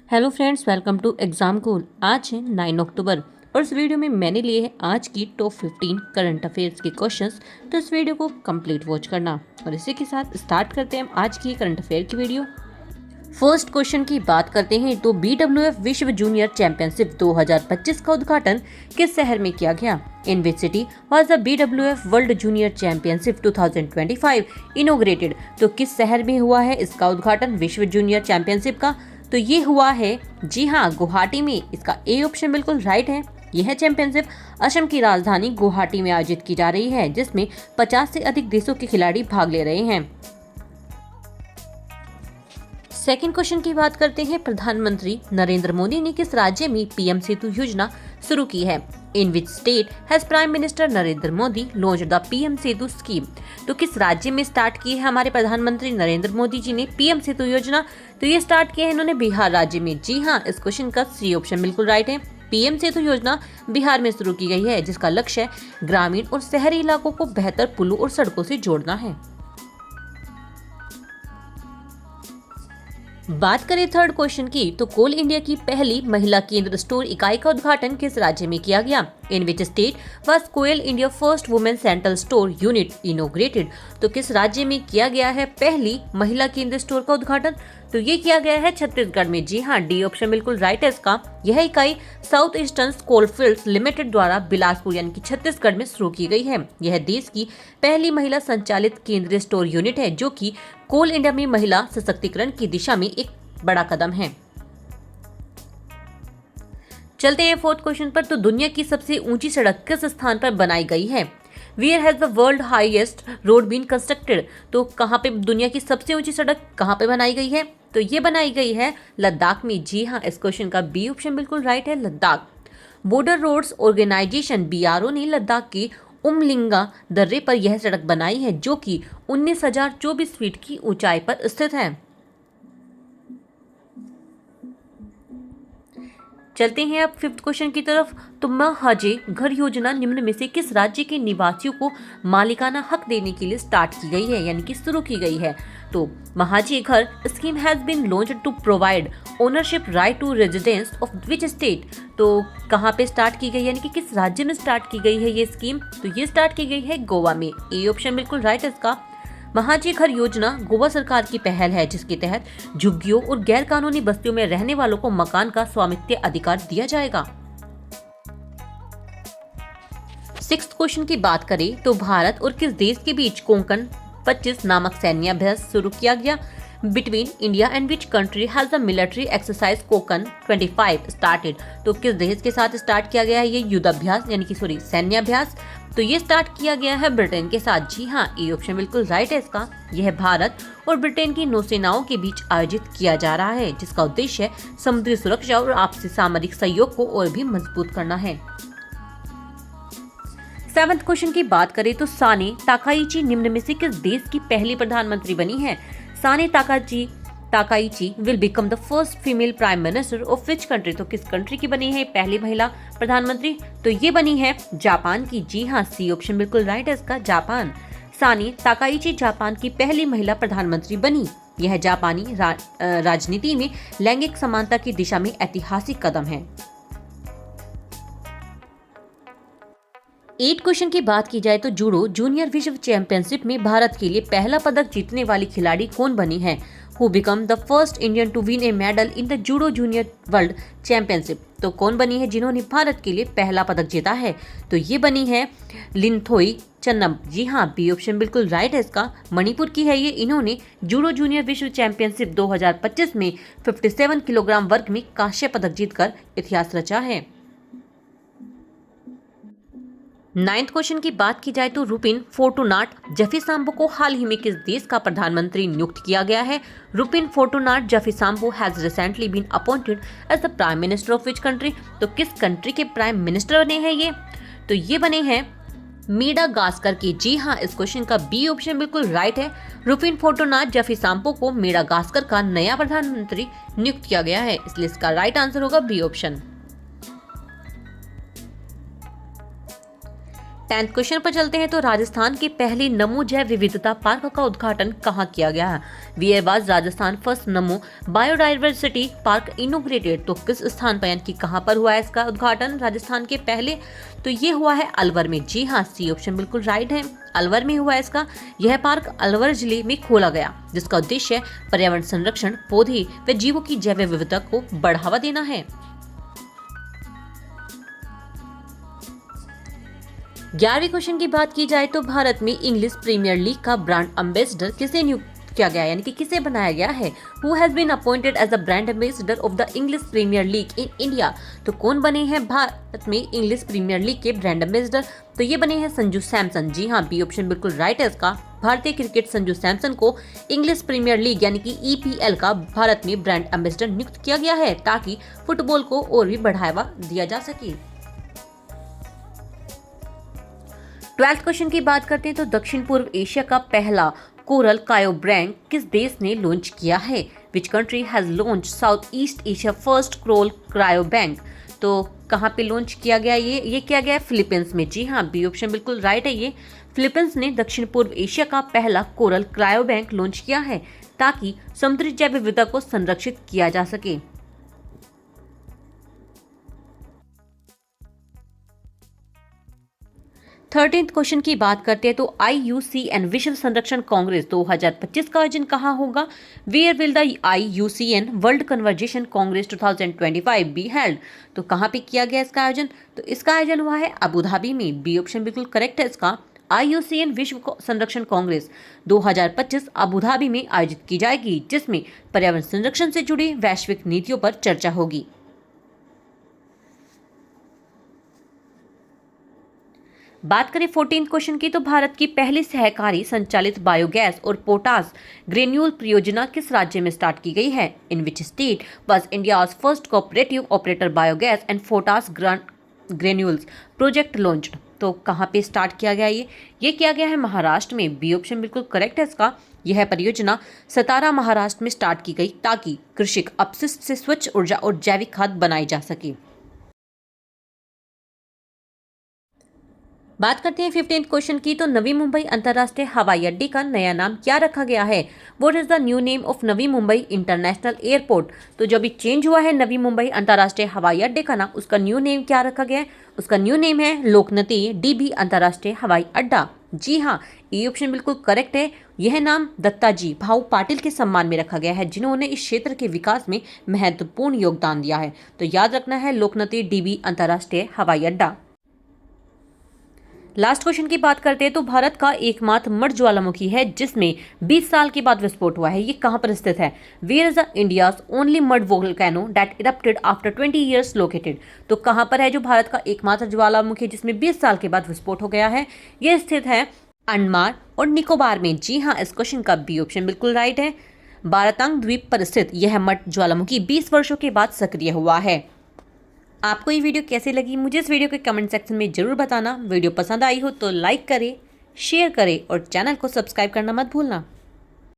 Hello friends, welcome to exam cool. आज है 9 अक्टूबर और इस वीडियो में मैंने लिए हैं आज की टॉप 15 करंट अफेयर्स के क्वेश्चंस। तो इस वीडियो को कंप्लीट वॉच करना और इसी के साथ स्टार्ट करते हैं आज की करंट अफेयर की वीडियो। फर्स्ट क्वेश्चन की बात करते हैं तो BWF विश्व जूनियर चैंपियनशिप 2025 का उद्घाटन किस शहर में किया गया? In which city was the BWF world junior championship 2025 inaugurated? तो किस शहर में हुआ है इसका उद्घाटन विश्व जूनियर चैंपियनशिप का? तो ये हुआ है, जी हाँ, गुवाहाटी में। इसका ए ऑप्शन बिल्कुल राइट है। यह चैंपियनशिप असम की राजधानी गुवाहाटी में आयोजित की जा रही है, जिसमें 50 से अधिक देशों के खिलाड़ी भाग ले रहे हैं। सेकंड क्वेश्चन की बात करते हैं, प्रधानमंत्री नरेंद्र मोदी ने किस राज्य में पीएम सेतु योजना शुरू की है? In which state has prime minister Narendra Modi launched the PM Setu scheme? तो किस राज्य में स्टार्ट की है हमारे प्रधानमंत्री नरेंद्र मोदी जी ने पीएम सेतु योजना? तो ये स्टार्ट किया है इन्होंने बिहार राज्य में। जी हाँ, इस क्वेश्चन का सी ऑप्शन बिल्कुल राइट है। पीएम सेतु योजना बिहार में शुरू की गई है, जिसका लक्ष्य है ग्रामीण और शहरी इलाकों को बेहतर पुलों और सड़कों से जोड़ना है। बात करें थर्ड क्वेश्चन की तो कोल इंडिया की पहली महिला केंद्र स्टोर इकाई का उद्घाटन किस राज्य में किया गया? In which state was Coal India first women central store unit inaugurated? तो किस राज्य में किया गया है पहली महिला केंद्र स्टोर का उद्घाटन? तो ये किया गया है छत्तीसगढ़ में। जी हाँ, डी ऑप्शन बिल्कुल राइट है इसका। यह इकाई साउथ ईस्टर्न कोलफील्ड्स लिमिटेड द्वारा बिलासपुर यानी कि छत्तीसगढ़ में शुरू की गई है। यह देश की पहली महिला संचालित केंद्रीय स्टोर यूनिट है, जो कि कोल इंडिया में महिला सशक्तिकरण की दिशा में एक बड़ा कदम है। चलते हैं फोर्थ क्वेश्चन पर। तो दुनिया की सबसे ऊंची सड़क किस स्थान पर बनाई गई है? Where has the world highest road been constructed? तो कहाँ पे दुनिया की सबसे ऊंची सड़क कहाँ पे बनाई गई है? तो ये बनाई गई है लद्दाख में। जी हाँ, इस क्वेश्चन का बी ऑप्शन बिल्कुल राइट है, Ladakh. Border roads organisation BRO ने लद्दाख के उमलिंगा दर्रे पर यह सड़क बनाई है, जो कि 19,024 फीट की ऊंचाई पर स्थित है। चलते हैं अब फिफ्थ क्वेश्चन की तरफ। तो महाजे घर योजना निम्न में से किस राज्य के निवासियों को मालिकाना हक देने के लिए स्टार्ट की गई है, यानी कि शुरू की गई है? तो महाजे घर scheme has been launched to provide ownership right to residence of which state? तो कहाँ पे स्टार्ट की गई, यानी कि किस राज्य में स्टार्ट की गई है ये स्कीम? तो ये स्टार्ट की गई है गोवा में। ए ऑप्शन बिल्कुल राइट है इसका। महाजी घर योजना गोवा सरकार की पहल है, जिसके तहत झुग्गियों और गैर कानूनी बस्तियों में रहने वालों को मकान का स्वामित्व अधिकार दिया जाएगा। सिक्स्थ क्वेश्चन की बात करें तो भारत और किस देश के बीच कोंकण 25 नामक सैन्य अभ्यास शुरू किया गया? Between India and which country has the military exercise Konkan 25 started? तो किस देश के साथ स्टार्ट किया गया है ये युद्धाभ्यास, यानी कि सैन्य अभ्यास? तो ये स्टार्ट किया गया है ब्रिटेन के साथ। जी हाँ, ए ऑप्शन बिल्कुल राइट है इसका। यह भारत और ब्रिटेन की नौसेनाओं के बीच आयोजित किया जा रहा है, जिसका उद्देश्य समुद्री सुरक्षा और आपसी सामरिक सहयोग को और भी मजबूत करना है। सेवंथ क्वेश्चन की बात करें तो साने ताकाइची निम्न में से किस देश की पहली प्रधानमंत्री बनी है? Sanae Takaichi will become the first female prime minister of which country? तो किस कंट्री की बनी है पहली महिला प्रधानमंत्री? तो ये बनी है जापान की। जी हाँ, सी ऑप्शन बिल्कुल राइट है इसका, जापान। साने ताकाइची जापान की पहली महिला प्रधानमंत्री बनी। यह जापानी राजनीति में लैंगिक समानता की दिशा में ऐतिहासिक कदम है। 8 क्वेश्चन की बात की जाए तो जूडो जूनियर विश्व चैंपियनशिप में भारत के लिए पहला पदक जीतने वाली खिलाड़ी कौन बनी है? Who become the first Indian to win a medal in the judo junior world championship? तो कौन बनी है जिन्होंने भारत के लिए पहला पदक जीता है? तो ये बनी है लिनथोई चन्नम। जी हाँ, बी ऑप्शन बिल्कुल राइट है इसका। मणिपुर की है ये। इन्होंने जूडो जूनियर विश्व चैंपियनशिप 2025 में 57 किलोग्राम वर्ग में कांस्य पदक जीतकर इतिहास रचा है। 9th क्वेश्चन की बात की जाए तो रुपिन फोर्टुनाट जफीसाम्बो को हाल ही में किस देश का प्रधानमंत्री नियुक्त किया गया है? Ruphin Fortunat Zafisambo has recently been appointed as the prime minister of which country? तो किस कंट्री के प्राइम मिनिस्टर बने हैं ये? तो ये बने हैं मेडागास्कर के। जी हाँ, इस क्वेश्चन का बी ऑप्शन बिल्कुल राइट है। रुपिन फोर्टुनाट जफीसाम्बो को मेडागास्कर का नया प्रधानमंत्री नियुक्त किया गया है, इसलिए इसका राइट आंसर होगा बी ऑप्शन। 10th क्वेश्चन पर चलते हैं। तो राजस्थान के पहले नमो जैव विविधता पार्क का उद्घाटन कहाँ किया गया है? Where was Rajasthan first NaMo biodiversity park inaugurated? तो किस स्थान पर यानी कि कहाँ पर हुआ है इसका उद्घाटन राजस्थान के पहले? तो ये हुआ है अलवर में। जी हाँ, सी ऑप्शन बिल्कुल राइट है, अलवर में हुआ है इसका। यह पार्क अलवर जिले में खोला गया, जिसका उद्देश्य पर्यावरण संरक्षण, पौधे व जीवों की जैव विविधता को बढ़ावा देना है। 11वें क्वेश्चन की बात की जाए तो भारत में इंग्लिश प्रीमियर लीग का ब्रांड एम्बेसडर किसे नियुक्त किया गया यानी कि किसे बनाया गया है? Who has been appointed as the brand ambassador of the English Premier League in India? तो कौन बने हैं भारत में इंग्लिश प्रीमियर लीग के ब्रांड एम्बेसडर? तो ये बने हैं संजू सैमसन। जी हाँ, बी ऑप्शन बिल्कुल राइट है इसका। भारतीय क्रिकेट संजू सैमसन को इंग्लिश प्रीमियर लीग यानी कि EPL का भारत में ब्रांड एम्बेसडर नियुक्त किया गया है, ताकि फुटबॉल को और भी बढ़ावा दिया जा सके। 12th क्वेश्चन की बात करते हैं। तो दक्षिण पूर्व एशिया का पहला कोरल कायो बैंक किस देश ने लॉन्च किया है? Which country has launch south east Asia first coral cryo bank? तो कहाँ पे लॉन्च किया गया? ये किया गया है फिलीपींस में। जी हाँ, बी ऑप्शन बिल्कुल राइट है। ये फिलीपींस ने दक्षिण पूर्व एशिया का पहला कोरल क्रायो बैंक लॉन्च किया है, ताकि समुद्री जैव विविधता को संरक्षित किया जा सके। 13th क्वेश्चन की बात करते हैं। तो IUCN विश्व संरक्षण कांग्रेस 2025 का आयोजन कहाँ होगा? Where will the IUCN World Conservation Congress 2025 be held? तो कहाँ पे किया गया इसका आयोजन? तो इसका आयोजन हुआ है अबू धाबी में। बी ऑप्शन बिल्कुल करेक्ट है इसका। IUCN विश्व संरक्षण कांग्रेस 2025 अबू धाबी में आयोजित की जाएगी, जिसमें पर्यावरण संरक्षण से जुड़ी वैश्विक नीतियों पर चर्चा होगी। बात करें 14th क्वेश्चन की, तो भारत की पहली सहकारी संचालित बायोगैस और पोटास ग्रेन्यूल परियोजना किस राज्य में स्टार्ट की गई है? In which state was India's first cooperative operator biogas and potash granules project launched? तो कहाँ पे स्टार्ट किया गया? ये किया गया है महाराष्ट्र में। बी ऑप्शन बिल्कुल करेक्ट है इसका। यह परियोजना सतारा महाराष्ट्र में स्टार्ट की गई, ताकि कृषि अपशिष्ट से स्वच्छ ऊर्जा और जैविक खाद बनाई जा सके। बात करते हैं 15th क्वेश्चन की। तो नवी मुंबई अंतर्राष्ट्रीय हवाई अड्डे का नया नाम क्या रखा गया है? What is the new name of Navi Mumbai international airport? तो जो अभी चेंज हुआ है नवी मुंबई अंतर्राष्ट्रीय हवाई अड्डे का नाम, उसका न्यू नेम क्या रखा गया है? उसका न्यू नेम है लोकनती DB अंतर्राष्ट्रीय हवाई अड्डा। जी हाँ, ये ऑप्शन बिल्कुल करेक्ट है। यह नाम दत्ताजी भाऊ पाटिल के सम्मान में रखा गया है, जिन्होंने इस क्षेत्र के विकास में महत्वपूर्ण योगदान दिया है। तो याद रखना है लोकनती DB अंतर्राष्ट्रीय हवाई अड्डा। लास्ट क्वेश्चन की बात करते हैं। तो भारत का एकमात्र मर्द ज्वालामुखी है जिसमें 20 साल के बाद विस्फोट हुआ है, ये कहाँ पर स्थित है? Where is the India's only mud volcano that erupted after 20 years located? तो कहाँ पर है जो भारत का एकमात्र ज्वालामुखी जिसमें 20 साल के बाद विस्फोट हो गया है? ये स्थित है अंडमान और निकोबार में। जी हाँ, इस क्वेश्चन का बी ऑप्शन बिल्कुल राइट है। बारातांग द्वीप पर स्थित यह मर्द ज्वालामुखी 20 वर्षों के बाद सक्रिय हुआ है। आपको ये वीडियो कैसी लगी मुझे इस वीडियो के कमेंट सेक्शन में जरूर बताना। वीडियो पसंद आई हो तो लाइक करें, शेयर करें और चैनल को सब्सक्राइब करना मत भूलना।